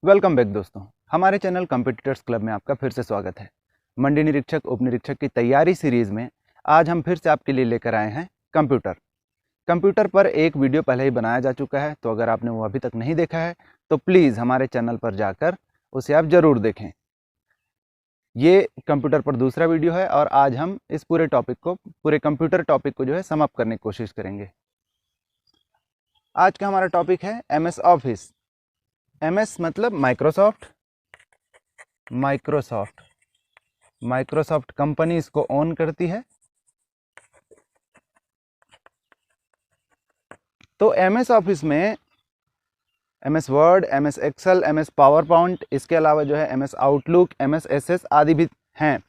Welcome back दोस्तों, हमारे channel competitors club में आपका फिर से स्वागत है। मंडी निरीक्षक उप निरीक्षक की तैयारी सीरीज में आज हम फिर से आपके लिए लेकर आए हैं कंप्यूटर पर एक वीडियो पहले ही बनाया जा चुका है, तो अगर आपने वो अभी तक नहीं देखा है तो प्लीज़ हमारे चैनल पर जाकर उसे आप ज़रूर देखें। ये कंप्यूटर पर दूसरा वीडियो है और आज हम इस पूरे कंप्यूटर टॉपिक को जो है समाप्त करने की कोशिश करेंगे। आज का हमारा टॉपिक है MS ऑफिस। MS मतलब माइक्रोसॉफ्ट कंपनी इसको ओन करती है। तो MS ऑफिस में MS Word, MS Excel, MS PowerPoint, इसके अलावा जो है MS आउटलुक, MS SS आदि भी हैं,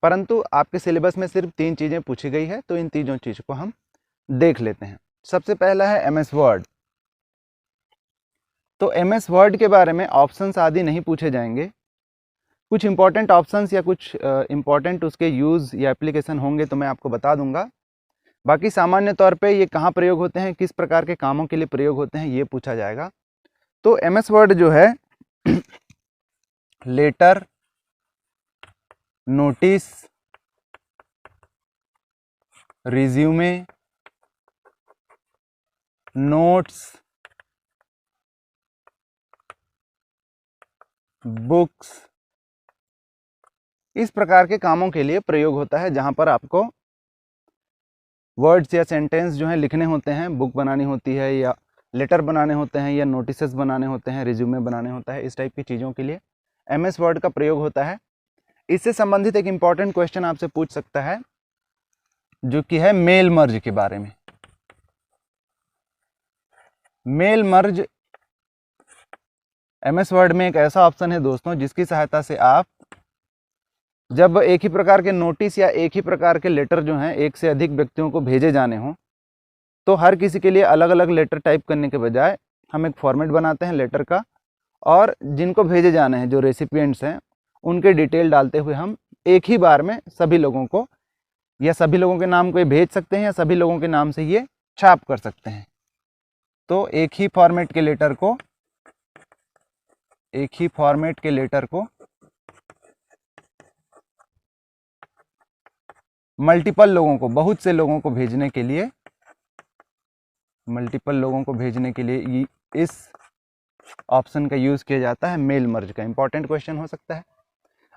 परंतु आपके सिलेबस में सिर्फ 3 चीज़ें पूछी गई है, तो इन तीनों चीज़ों को हम देख लेते हैं। सबसे पहला है MS वर्ड। तो MS वर्ड के बारे में ऑप्शंस आदि नहीं पूछे जाएंगे, कुछ इंपॉर्टेंट ऑप्शंस या कुछ इंपॉर्टेंट उसके यूज़ या एप्लीकेशन होंगे तो मैं आपको बता दूंगा। बाकी सामान्य तौर पे ये कहाँ प्रयोग होते हैं, किस प्रकार के कामों के लिए प्रयोग होते हैं, ये पूछा जाएगा। तो MS वर्ड जो है letter, notice, resume, notes, books, इस प्रकार के कामों के लिए प्रयोग होता है, जहाँ पर आपको वर्ड्स या सेंटेंस जो है लिखने होते हैं, बुक बनानी होती है या लेटर बनाने होते हैं या नोटिसेस बनाने होते हैं, रिज्यूमे बनाने होता है, इस टाइप की चीज़ों के लिए MS वर्ड का प्रयोग होता है। इससे संबंधित एक इम्पॉर्टेंट क्वेश्चन आपसे पूछ सकता है, जो कि है मेल मर्ज के बारे में। मेल मर्ज MS वर्ड में एक ऐसा ऑप्शन है दोस्तों, जिसकी सहायता से आप जब एक ही प्रकार के नोटिस या एक ही प्रकार के लेटर जो हैं एक से अधिक व्यक्तियों को भेजे जाने हों, तो हर किसी के लिए अलग अलग लेटर टाइप करने के बजाय हम एक फॉर्मेट बनाते हैं लेटर का, और जिनको भेजे जाने हैं, जो रेसिपिएंट्स हैं, उनके डिटेल डालते हुए हम एक ही बार में सभी लोगों को या सभी लोगों के नाम को ये भेज सकते हैं या सभी लोगों के नाम से ये छाप कर सकते हैं। तो एक ही फॉर्मेट के लेटर को मल्टीपल लोगों को, बहुत से लोगों को भेजने के लिए इस ऑप्शन का यूज किया जाता है, मेल मर्ज का। इंपॉर्टेंट क्वेश्चन हो सकता है।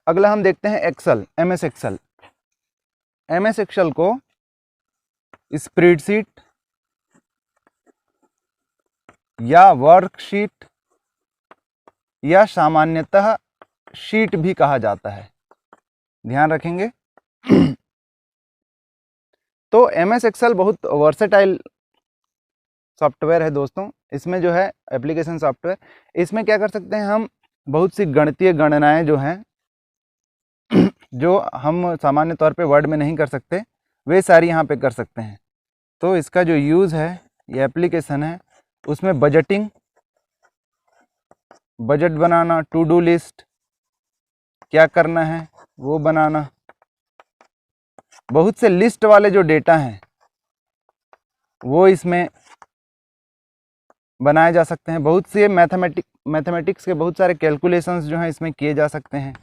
अगला हम देखते हैं Excel, MS Excel. MS Excel को स्प्रेडशीट या वर्कशीट या सामान्यतः शीट भी कहा जाता है, ध्यान रखेंगे। तो MS एक्सेल बहुत वर्सेटाइल सॉफ्टवेयर है दोस्तों। इसमें जो है एप्लीकेशन सॉफ्टवेयर, इसमें क्या कर सकते हैं हम, बहुत सी गणितीय गणनाएं जो हैं जो हम सामान्य तौर पे वर्ड में नहीं कर सकते, वे सारी यहाँ पे कर सकते हैं। तो इसका जो यूज़ है, ये एप्लीकेशन है, उसमें बजट बनाना, टू डू लिस्ट, क्या करना है वो बनाना, बहुत से लिस्ट वाले जो डेटा हैं वो इसमें बनाए जा सकते हैं। बहुत से मैथमेटिक्स के बहुत सारे कैलकुलेशंस जो हैं इसमें किए जा सकते हैं,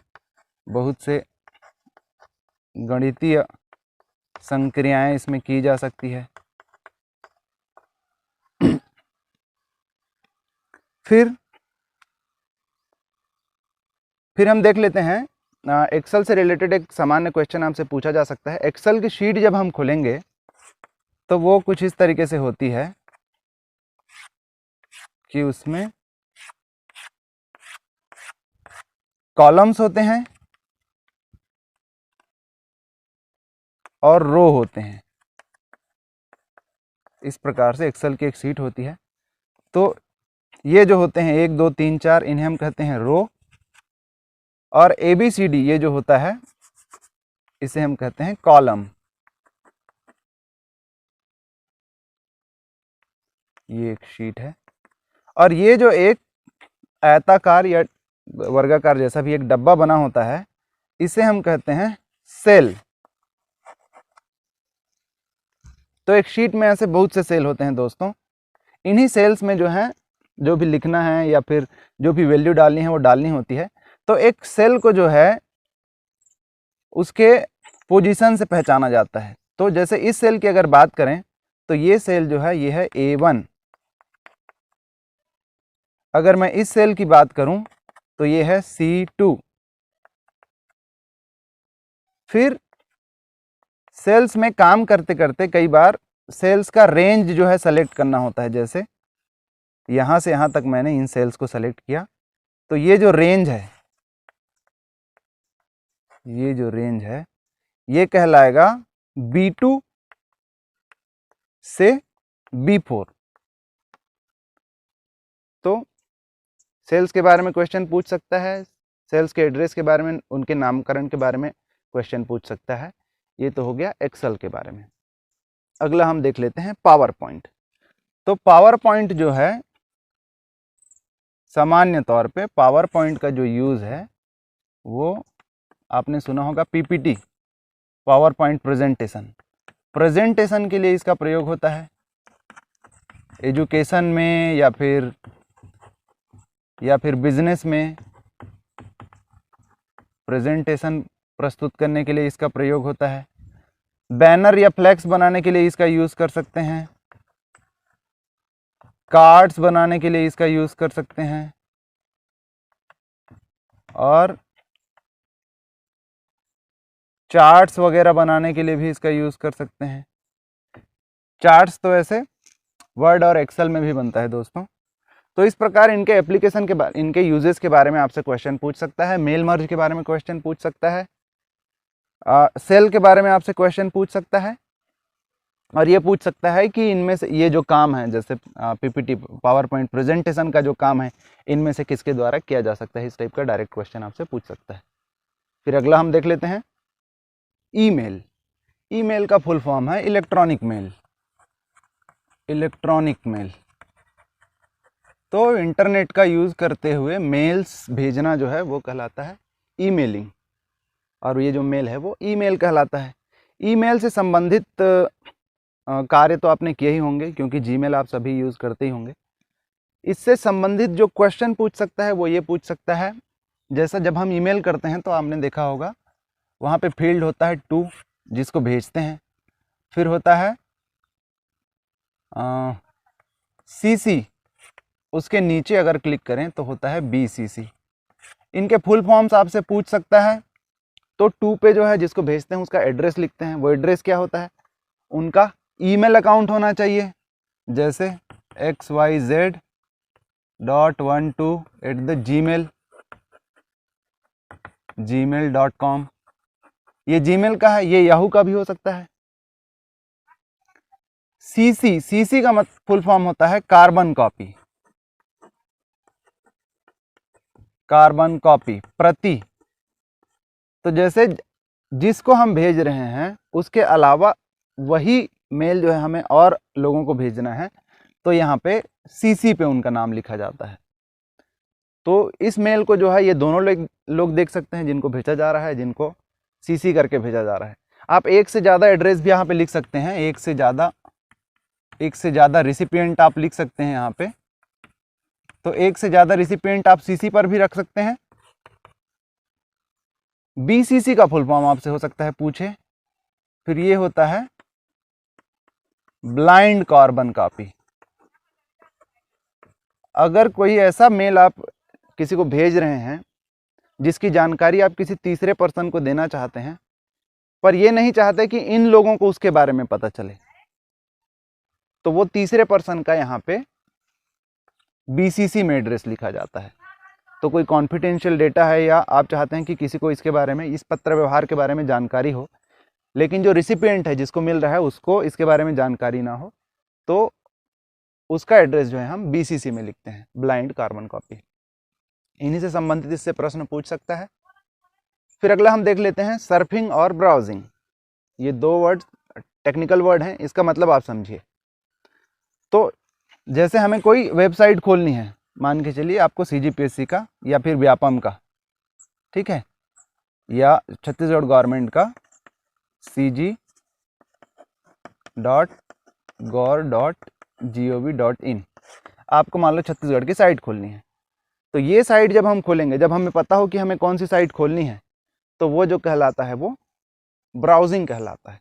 बहुत से गणितीय संक्रियाएं इसमें की जा सकती है। फिर हम देख लेते हैं, एक्सेल से रिलेटेड एक सामान्य क्वेश्चन आपसे पूछा जा सकता है। एक्सेल की शीट जब हम खोलेंगे तो वो कुछ इस तरीके से होती है कि उसमें कॉलम्स होते हैं और रो होते हैं। इस प्रकार से एक्सेल की एक शीट होती है। तो ये जो होते हैं 1 2 3 4, इन्हें हम कहते हैं रो, और ABCD ये जो होता है इसे हम कहते हैं कॉलम। ये एक शीट है, और ये जो एक आयताकार या वर्गाकार जैसा भी एक डब्बा बना होता है, इसे हम कहते हैं सेल। तो एक शीट में ऐसे बहुत से सेल होते हैं दोस्तों। इन्हीं सेल्स में जो है जो भी लिखना है या फिर जो भी वैल्यू डालनी है वो डालनी होती है। तो एक सेल को जो है उसके पोजीशन से पहचाना जाता है। तो जैसे इस सेल की अगर बात करें तो ये सेल जो है ये है A1। अगर मैं इस सेल की बात करूं तो ये है C2। फिर सेल्स में काम करते करते कई बार सेल्स का रेंज जो है सेलेक्ट करना होता है। जैसे यहां से यहां तक मैंने इन सेल्स को सेलेक्ट किया, तो ये जो रेंज है, ये कहलाएगा B2 से B4। तो सेल्स के बारे में क्वेश्चन पूछ सकता है, सेल्स के एड्रेस के बारे में, उनके नामकरण के बारे में क्वेश्चन पूछ सकता है। ये तो हो गया एक्सेल के बारे में। अगला हम देख लेते हैं पावर पॉइंट। तो पावर पॉइंट जो है, सामान्य तौर पे पावर पॉइंट का जो यूज़ है वो आपने सुना होगा पीपीटी, पावर पॉइंट प्रेजेंटेशन के लिए इसका प्रयोग होता है। एजुकेशन में या फिर बिजनेस में प्रेजेंटेशन प्रस्तुत करने के लिए इसका प्रयोग होता है। बैनर या फ्लैक्स बनाने के लिए इसका यूज़ कर सकते हैं। कार्ड्स बनाने के लिए इसका यूज़ कर सकते हैं। और चार्ट्स वगैरह बनाने के लिए भी इसका यूज़ कर सकते हैं। चार्ट्स तो ऐसे वर्ड और एक्सेल में भी बनता है दोस्तों। तो इस प्रकार इनके एप्लीकेशन के बारे, इनके यूजेस के बारे में आपसे क्वेश्चन पूछ सकता है। मेल मर्ज के बारे में क्वेश्चन पूछ सकता है। सेल के बारे में आपसे क्वेश्चन पूछ सकता है। और ये पूछ सकता है कि इनमें से ये जो काम है, जैसे पीपीटी, पावर पॉइंट प्रेजेंटेशन का जो काम है, इनमें से किसके द्वारा किया जा सकता है। इस टाइप का डायरेक्ट क्वेश्चन आपसे पूछ सकता है। फिर अगला हम देख लेते हैं ईमेल। ईमेल का फुल फॉर्म है इलेक्ट्रॉनिक मेल। तो इंटरनेट का यूज़ करते हुए मेल्स भेजना जो है वो कहलाता है ईमेलिंग, और ये जो मेल है वो ईमेल कहलाता है। ईमेल से संबंधित कार्य तो आपने किए ही होंगे, क्योंकि जीमेल आप सभी यूज़ करते ही होंगे। इससे संबंधित जो क्वेश्चन पूछ सकता है वो ये पूछ सकता है, जैसा जब हम ईमेल करते हैं तो आपने देखा होगा वहाँ पे फील्ड होता है टू, जिसको भेजते हैं। फिर होता है CC, उसके नीचे अगर क्लिक करें तो होता है BCC। इनके फुल फॉर्म्स आपसे पूछ सकता है। तो टू पे जो है जिसको भेजते हैं उसका एड्रेस लिखते हैं। वो एड्रेस क्या होता है, उनका ईमेल अकाउंट होना चाहिए, जैसे xyz.12@gmail.com। ये जीमेल का है, ये याहू का भी हो सकता है। CC का फुल फॉर्म होता है कार्बन कॉपी, प्रति। तो जैसे जिसको हम भेज रहे हैं उसके अलावा वही मेल जो है हमें और लोगों को भेजना है, तो यहाँ पे CC पे उनका नाम लिखा जाता है। तो इस मेल को जो है ये दोनों लोग देख सकते हैं, जिनको भेजा जा रहा है, जिनको CC करके भेजा जा रहा है। आप एक से ज़्यादा एड्रेस भी यहाँ पे लिख सकते हैं, एक से ज़्यादा रिसिपिएंट आप लिख सकते हैं यहाँ पे। तो एक से ज़्यादा रिसिपिएंट आप CC पर भी रख सकते हैं। BCC का फुल फॉर्म आपसे हो सकता है पूछे। फिर ये होता है ब्लाइंड कार्बन कॉपी। अगर कोई ऐसा मेल आप किसी को भेज रहे हैं जिसकी जानकारी आप किसी तीसरे पर्सन को देना चाहते हैं, पर ये नहीं चाहते कि इन लोगों को उसके बारे में पता चले, तो वो तीसरे पर्सन का यहाँ पे BCC में एड्रेस लिखा जाता है। तो कोई कॉन्फिडेंशियल डेटा है या आप चाहते हैं कि किसी को इसके बारे में, इस पत्र व्यवहार के बारे में जानकारी हो, लेकिन जो रिसिपिएंट है, जिसको मिल रहा है, उसको इसके बारे में जानकारी ना हो, तो उसका एड्रेस जो है हम BCC में लिखते हैं, ब्लाइंड कार्बन कॉपी। इन्हीं से संबंधित इससे प्रश्न पूछ सकता है। फिर अगला हम देख लेते हैं सर्फिंग और ब्राउजिंग। ये दो वर्ड टेक्निकल वर्ड हैं, इसका मतलब आप समझिए। तो जैसे हमें कोई वेबसाइट खोलनी है, मान के चलिए आपको CGPSC का या फिर व्यापम का, ठीक है, या छत्तीसगढ़ गवर्नमेंट का cg.gov.in, आपको मान लो छत्तीसगढ़ की साइट खोलनी है, तो ये साइट जब हम खोलेंगे, जब हमें पता हो कि हमें कौन सी साइट खोलनी है, तो वो जो कहलाता है वो ब्राउजिंग कहलाता है।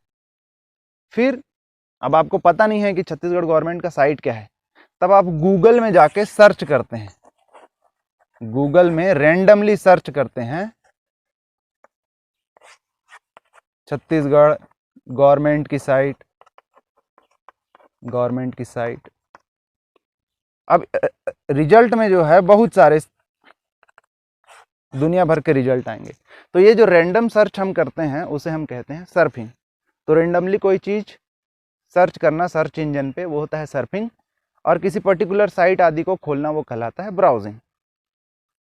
फिर अब आपको पता नहीं है कि छत्तीसगढ़ गवर्नमेंट का साइट क्या है, तब आप गूगल में जाके सर्च करते हैं, गूगल में रैंडमली सर्च करते हैं छत्तीसगढ़ गवर्नमेंट की साइट, गवर्नमेंट की साइट। अब रिजल्ट में जो है बहुत सारे दुनिया भर के रिजल्ट आएंगे। तो ये जो रैंडम सर्च हम करते हैं उसे हम कहते हैं सर्फिंग। तो रैंडमली कोई चीज़ सर्च करना सर्च इंजन पे, वो होता है सर्फिंग, और किसी पर्टिकुलर साइट आदि को खोलना वो कहलाता है ब्राउजिंग।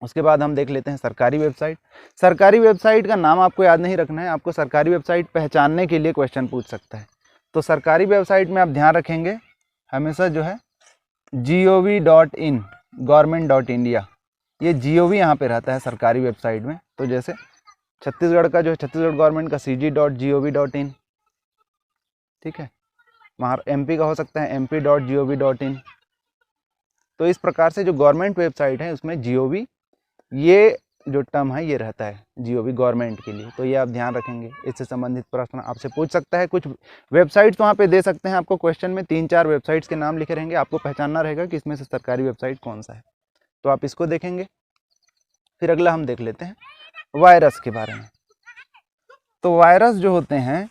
उसके बाद हम देख लेते हैं सरकारी वेबसाइट। सरकारी वेबसाइट का नाम आपको याद नहीं रखना है, आपको सरकारी वेबसाइट पहचानने के लिए क्वेश्चन पूछ सकता है। तो सरकारी वेबसाइट में आप ध्यान रखेंगे हमेशा जो है gov.in, government.india, ये gov यहाँ पे रहता है सरकारी वेबसाइट में। तो जैसे छत्तीसगढ़ का जो है छत्तीसगढ़ गवर्नमेंट का cg.gov.in, ठीक है, वहाँ MP का हो सकता है mp.gov.in। तो इस प्रकार से जो गवर्नमेंट वेबसाइट है उसमें gov ये जो टर्म है ये रहता है, gov गवर्नमेंट के लिए। तो ये आप ध्यान रखेंगे, इससे संबंधित प्रश्न आपसे पूछ सकता है। कुछ वेबसाइट्स वहाँ पे दे सकते हैं आपको क्वेश्चन में, 3-4 वेबसाइट्स के नाम लिखे रहेंगे, आपको पहचानना रहेगा कि इसमें से सरकारी वेबसाइट कौन सा है। तो आप इसको देखेंगे। फिर अगला हम देख लेते हैं वायरस के बारे में। तो वायरस जो होते हैं,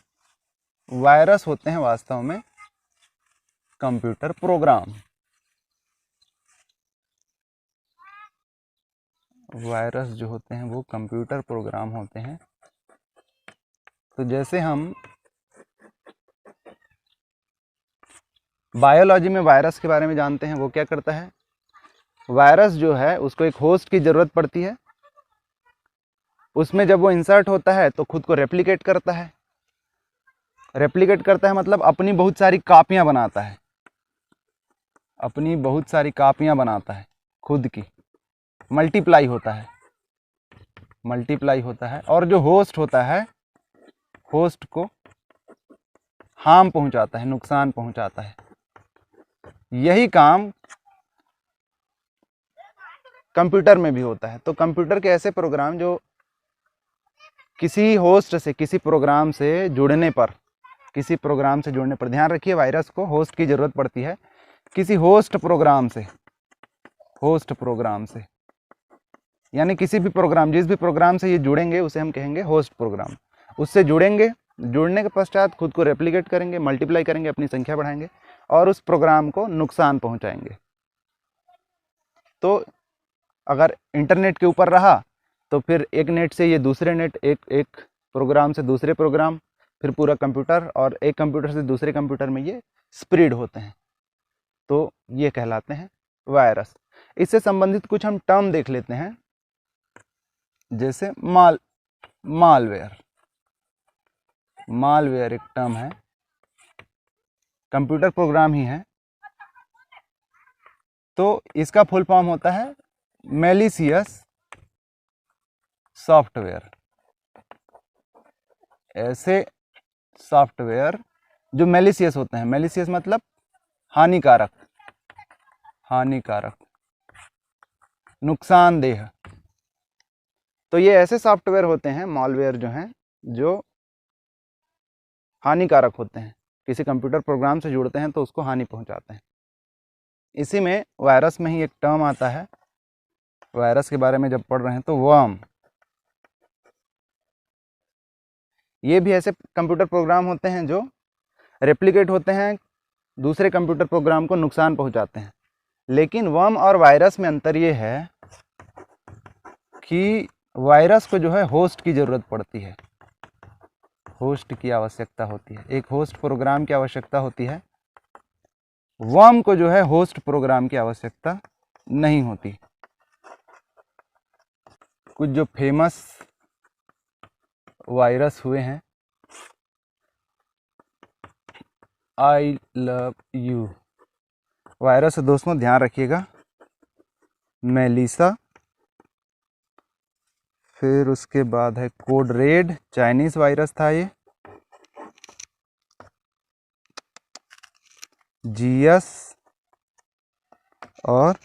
वायरस होते हैं वास्तव में कंप्यूटर प्रोग्राम। वायरस जो होते हैं वो कंप्यूटर प्रोग्राम होते हैं। तो जैसे हम बायोलॉजी में वायरस के बारे में जानते हैं, वो क्या करता है, वायरस जो है उसको एक होस्ट की ज़रूरत पड़ती है, उसमें जब वो इंसर्ट होता है तो खुद को रेप्लिकेट करता है। रेप्लिकेट करता है मतलब अपनी बहुत सारी कापियां बनाता है, अपनी बहुत सारी कापियां बनाता है खुद की, मल्टीप्लाई होता है, मल्टीप्लाई होता है। और जो होस्ट होता है, होस्ट को हार्म पहुंचाता है, नुकसान पहुंचाता है। यही काम कंप्यूटर में भी होता है। तो कंप्यूटर के ऐसे प्रोग्राम जो किसी होस्ट से, किसी प्रोग्राम से जुड़ने पर, किसी प्रोग्राम से जुड़ने पर, ध्यान रखिए वायरस को होस्ट की ज़रूरत पड़ती है, किसी होस्ट प्रोग्राम से, होस्ट प्रोग्राम से, यानी किसी भी प्रोग्राम, जिस भी प्रोग्राम से ये जुड़ेंगे उसे हम कहेंगे होस्ट प्रोग्राम। उससे जुड़ेंगे, जुड़ने के पश्चात खुद को रेप्लिकेट करेंगे, मल्टीप्लाई करेंगे, अपनी संख्या बढ़ाएंगे और उस प्रोग्राम को नुकसान पहुंचाएंगे। तो अगर इंटरनेट के ऊपर रहा तो फिर एक नेट से ये दूसरे नेट, एक प्रोग्राम से दूसरे प्रोग्राम, फिर पूरा कंप्यूटर, और एक कंप्यूटर से दूसरे कंप्यूटर में ये स्प्रेड होते हैं। तो ये कहलाते हैं वायरस। इससे संबंधित कुछ हम टर्म देख लेते हैं, जैसे मालवेयर। मालवेयर एक टर्म है, कंप्यूटर प्रोग्राम ही है। तो इसका फुल फॉर्म होता है मैलिशियस सॉफ्टवेयर। ऐसे सॉफ्टवेयर जो मैलिशियस होते हैं, मैलिशियस मतलब हानिकारक, हानिकारक, नुकसानदेह। तो ये ऐसे सॉफ्टवेयर होते हैं, मालवेयर जो हैं, जो हानिकारक होते हैं, किसी कंप्यूटर प्रोग्राम से जुड़ते हैं तो उसको हानि पहुंचाते हैं। इसी में वायरस में ही एक टर्म आता है, वायरस के बारे में जब पढ़ रहे हैं तो वर्म। ये भी ऐसे कंप्यूटर प्रोग्राम होते हैं जो रेप्लिकेट होते हैं, दूसरे कंप्यूटर प्रोग्राम को नुकसान पहुंचाते हैं। लेकिन वर्म और वायरस में अंतर ये है कि वायरस को जो है होस्ट की ज़रूरत पड़ती है, होस्ट की आवश्यकता होती है, एक होस्ट प्रोग्राम की आवश्यकता होती है। वर्म को जो है होस्ट प्रोग्राम की आवश्यकता नहीं होती। कुछ जो फेमस वायरस हुए हैं, आई लव यू वायरस, दोस्तों ध्यान रखिएगा, मेलिसा, फिर उसके बाद है कोड रेड, चाइनीज वायरस था ये, जीएस और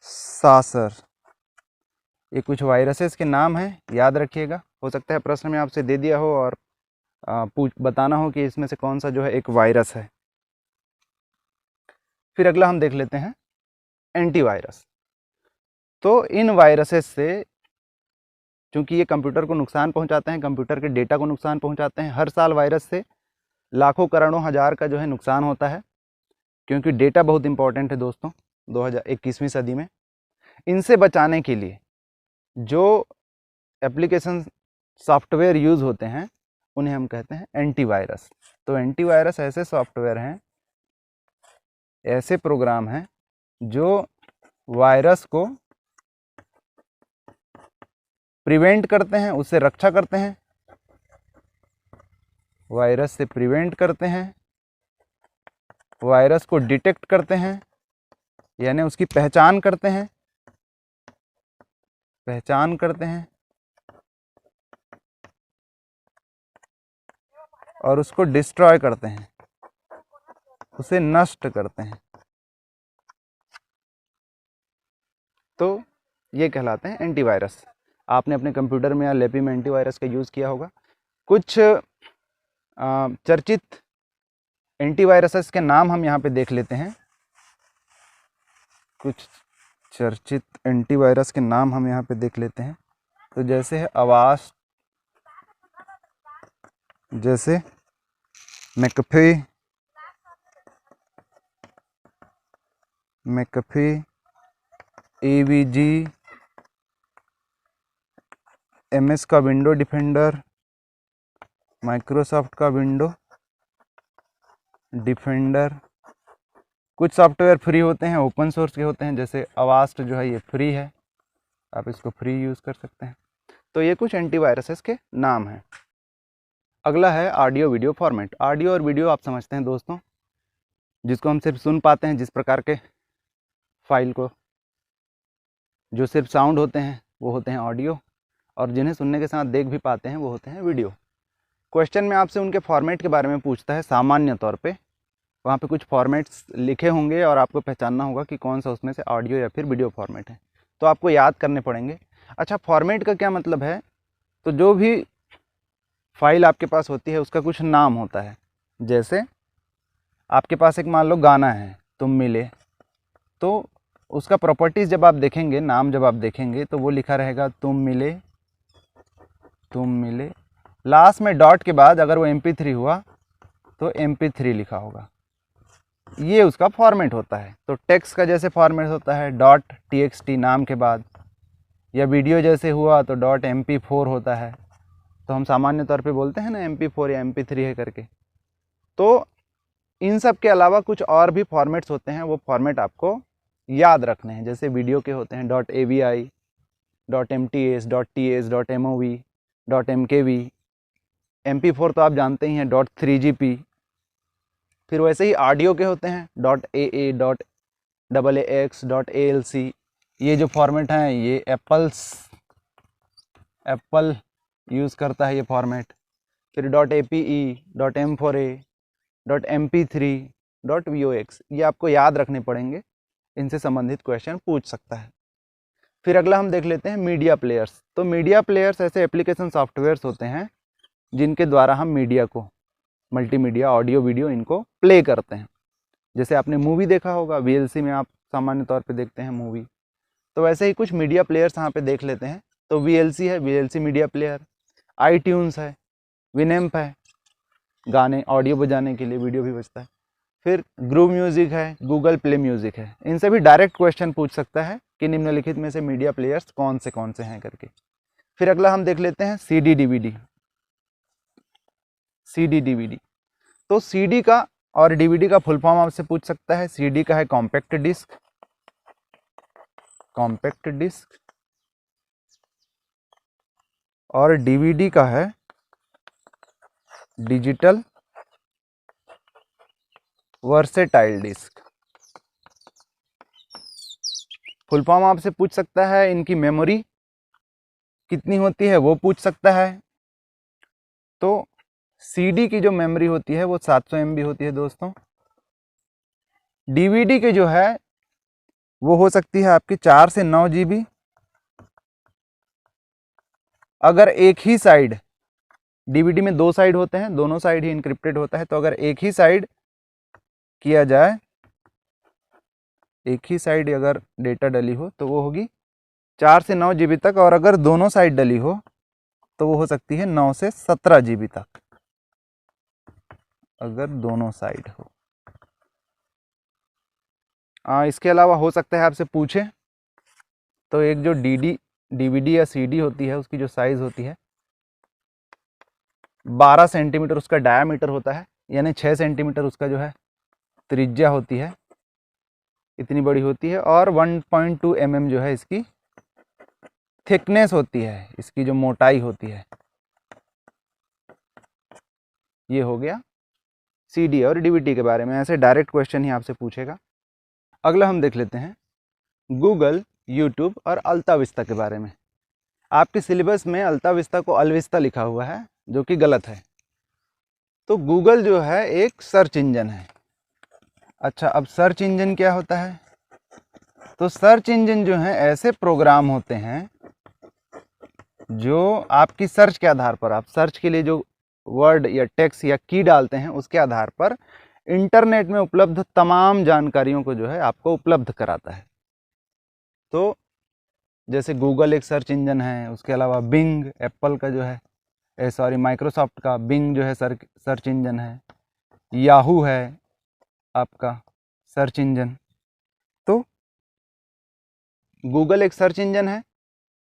सासर, ये कुछ वायरसेस के नाम हैं, याद रखिएगा। हो सकता है प्रश्न में आपसे दे दिया हो और बताना हो कि इसमें से कौन सा जो है एक वायरस है। फिर अगला हम देख लेते हैं एंटीवायरस। तो इन वायरसेस से, क्योंकि ये कंप्यूटर को नुकसान पहुंचाते हैं, कंप्यूटर के डेटा को नुकसान पहुंचाते हैं, हर साल वायरस से लाखों करोड़ों हज़ार का जो है नुकसान होता है, क्योंकि डेटा बहुत इंपॉर्टेंट है दोस्तों 2021वीं सदी में। इनसे बचाने के लिए जो एप्लीकेशन सॉफ्टवेयर यूज़ होते हैं उन्हें हम कहते हैं एंटीवायरस। तो एंटीवायरस ऐसे सॉफ्टवेयर हैं, ऐसे प्रोग्राम हैं जो वायरस को प्रिवेंट करते हैं, उससे रक्षा करते हैं, वायरस से प्रिवेंट करते हैं, वायरस को डिटेक्ट करते हैं, यानी उसकी पहचान करते हैं, और उसको डिस्ट्रॉय करते हैं, उसे नष्ट करते हैं। तो ये कहलाते हैं एंटीवायरस। आपने अपने कंप्यूटर में या लैपटॉप में एंटीवायरस का यूज़ किया होगा। कुछ चर्चित एंटीवायरसेस के नाम हम यहाँ पे देख लेते हैं। कुछ चर्चित एंटीवायरस के नाम हम यहाँ पे देख लेते हैं। तो जैसे है अवास्ट, जैसे मैकफी, एवीजी, एमएस का विंडो डिफेंडर, माइक्रोसॉफ्ट का विंडो डिफेंडर। कुछ सॉफ्टवेयर फ्री होते हैं, ओपन सोर्स के होते हैं, जैसे अवास्ट जो है ये फ्री है, आप इसको फ्री यूज़ कर सकते हैं। तो ये कुछ एंटीवायरसेस के नाम हैं। अगला है ऑडियो वीडियो फॉर्मेट। ऑडियो और वीडियो आप समझते हैं दोस्तों, जिसको हम सिर्फ सुन पाते हैं, जिस प्रकार के फाइल को जो सिर्फ साउंड होते हैं वो होते हैं ऑडियो, और जिन्हें सुनने के साथ देख भी पाते हैं वो होते हैं वीडियो। क्वेश्चन में आपसे उनके फॉर्मेट के बारे में पूछता है सामान्य तौर पे, वहाँ पे कुछ फॉर्मेट्स लिखे होंगे और आपको पहचानना होगा कि कौन सा उसमें से ऑडियो या फिर वीडियो फॉर्मेट है, तो आपको याद करने पड़ेंगे। अच्छा, फॉर्मेट का क्या मतलब है? तो जो भी फाइल आपके पास होती है उसका कुछ नाम होता है। जैसे आपके पास एक मान लो गाना है तुम मिले, तो उसका प्रॉपर्टीज़ जब आप देखेंगे, नाम जब आप देखेंगे, तो वो लिखा रहेगा तुम मिले, तुम मिले। लास्ट में डॉट के बाद अगर वो MP3 हुआ तो MP3 लिखा होगा, ये उसका फॉर्मेट होता है। तो टेक्स्ट का जैसे फॉर्मेट होता है .txt नाम के बाद, या वीडियो जैसे हुआ तो .mp4 होता है। तो हम सामान्य तौर पे बोलते हैं ना MP4 या MP3 है करके। तो इन सब के अलावा कुछ और भी फॉर्मेट्स होते हैं, वो फॉर्मेट आपको याद रखने हैं। जैसे वीडियो के होते हैं .avi, .mts, .ts, .mov, .mkv। MP4 तो आप जानते ही हैं .3gp। फिर वैसे ही ऑडियो के होते हैं .aa, .aax, .alc। ये जो फॉर्मेट हैं ये एप्पल यूज़ करता है ये फॉर्मेट। फिर .ape, .m4a, .mp3, .vox, ये आपको याद रखने पड़ेंगे, इनसे संबंधित क्वेश्चन पूछ सकता है। फिर अगला हम देख लेते हैं मीडिया प्लेयर्स। तो मीडिया प्लेयर्स ऐसे एप्लीकेशन सॉफ्टवेयर्स होते हैं जिनके द्वारा हम मीडिया को, मल्टीमीडिया, ऑडियो, वीडियो, इनको प्ले करते हैं। जैसे आपने मूवी देखा होगा, VLC में आप सामान्य तौर पे देखते हैं मूवी, तो वैसे ही कुछ मीडिया प्लेयर्स यहाँ पे देख लेते हैं। तो VLC है, VLC मीडिया प्लेयर। iTunes है, विनैम्प है, गाने ऑडियो बजाने के लिए, वीडियो भी बजता है। फिर ग्रूव म्यूजिक है, गूगल प्ले म्यूजिक है। इनसे भी डायरेक्ट क्वेश्चन पूछ सकता है कि निम्नलिखित में से मीडिया प्लेयर्स कौन से हैं करके। फिर अगला हम देख लेते हैं CD DVD। तो CD का और DVD का फुल फॉर्म आपसे पूछ सकता है। CD का है कॉम्पैक्ट डिस्क, और DVD का है digital versatile disc. Full form आपसे पूछ सकता है, इनकी मेमोरी कितनी होती है वो पूछ सकता है। तो CD की जो मेमोरी होती है वो 700 MB होती है दोस्तों। DVD के जो है वो हो सकती है आपकी 4 से 9 GB। अगर एक ही साइड, डीवीडी में 2 साइड होते हैं, दोनों साइड ही इनक्रिप्टेड होता है, तो अगर एक ही साइड किया जाए, एक ही साइड अगर डेटा डली हो तो वो होगी 4 से 9 GB तक, और अगर दोनों साइड डली हो तो वो हो सकती है 9 से 17 GB तक, अगर दोनों साइड हो। इसके अलावा हो सकता है आपसे पूछे तो एक जो डीवीडी या सीडी होती है उसकी जो साइज होती है 12 सेंटीमीटर उसका डायामीटर होता है, यानी 6 सेंटीमीटर उसका जो है त्रिज्या होती है, इतनी बड़ी होती है, और 1.2 mm जो है इसकी थिकनेस होती है, इसकी जो मोटाई होती है। ये हो गया सीडी और डीवीडी के बारे में, ऐसे डायरेक्ट क्वेश्चन ही आपसे पूछेगा। अगला हम देख लेते हैं गूगल, यूट्यूब और अल्ता विस्ता के बारे में। आपके सिलेबस में अल्ता विस्ता को अलविस्ता लिखा हुआ है, जो कि गलत है। तो गूगल जो है एक सर्च इंजन है। अच्छा, अब सर्च इंजन क्या होता है? तो सर्च इंजन जो है ऐसे प्रोग्राम होते हैं जो आपकी सर्च के आधार पर, आप सर्च के लिए जो वर्ड या टेक्स्ट या की डालते हैं उसके आधार पर इंटरनेट में उपलब्ध तमाम जानकारियों को जो है आपको उपलब्ध कराता है। तो जैसे गूगल एक सर्च इंजन है, उसके अलावा बिंग एप्पल का जो है, माइक्रोसॉफ्ट का बिंग जो है सर्च इंजन है, याहू है आपका सर्च इंजन। तो गूगल एक सर्च इंजन है,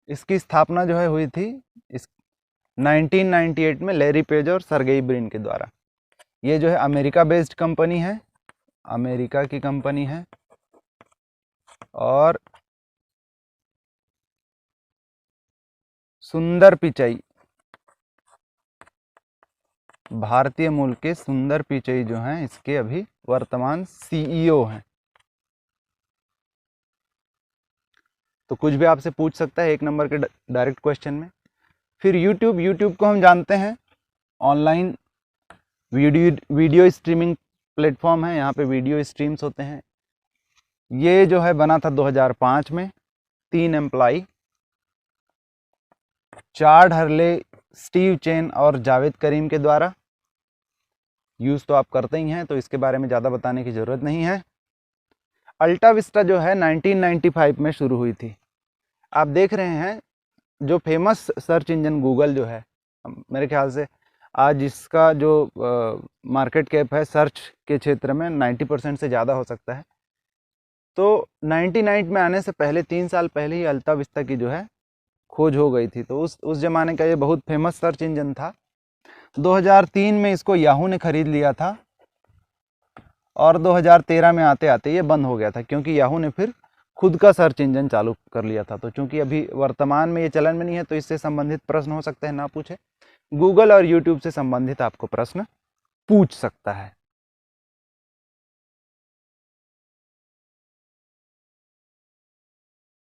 इसकी स्थापना जो है हुई थी इस 1998 में लैरी पेज और सर्गेई ब्रिन के द्वारा। ये जो है अमेरिका बेस्ड कंपनी है, अमेरिका की कंपनी है, और सुंदर पिचाई, भारतीय मूल के सुंदर पिचाई जो हैं इसके अभी वर्तमान सीईओ हैं। तो कुछ भी आपसे पूछ सकता है 1 नंबर के डायरेक्ट क्वेश्चन में। फिर यूट्यूब को हम जानते हैं ऑनलाइन वीडियो स्ट्रीमिंग प्लेटफॉर्म है, यहाँ पे वीडियो स्ट्रीम्स होते हैं। ये जो है बना था 2005 में, 3 employee, Chad Hurley, Steve Chen और जावेद करीम के द्वारा। यूज़ तो आप करते ही हैं, तो इसके बारे में ज़्यादा बताने की ज़रूरत नहीं है। अल्टा विस्टा जो है 1995 में शुरू हुई थी। आप देख रहे हैं जो फेमस सर्च इंजन गूगल जो है, मेरे ख्याल से आज इसका जो मार्केट कैप है सर्च के क्षेत्र में 90% से ज़्यादा हो सकता है। तो 99 में आने से पहले 3 साल पहले ही अल्ता विस्ता की जो है खोज हो गई थी। तो उस ज़माने का ये बहुत फेमस सर्च इंजन था। 2003 में इसको याहू ने खरीद लिया था, और 2013 में आते आते ये बंद हो गया था, क्योंकि याहू ने फिर खुद का सर्च इंजन चालू कर लिया था। तो चूंकि अभी वर्तमान में ये चलन में नहीं है, तो इससे संबंधित प्रश्न हो सकते हैं ना पूछे। गूगल और यूट्यूब से संबंधित आपको प्रश्न पूछ सकता है।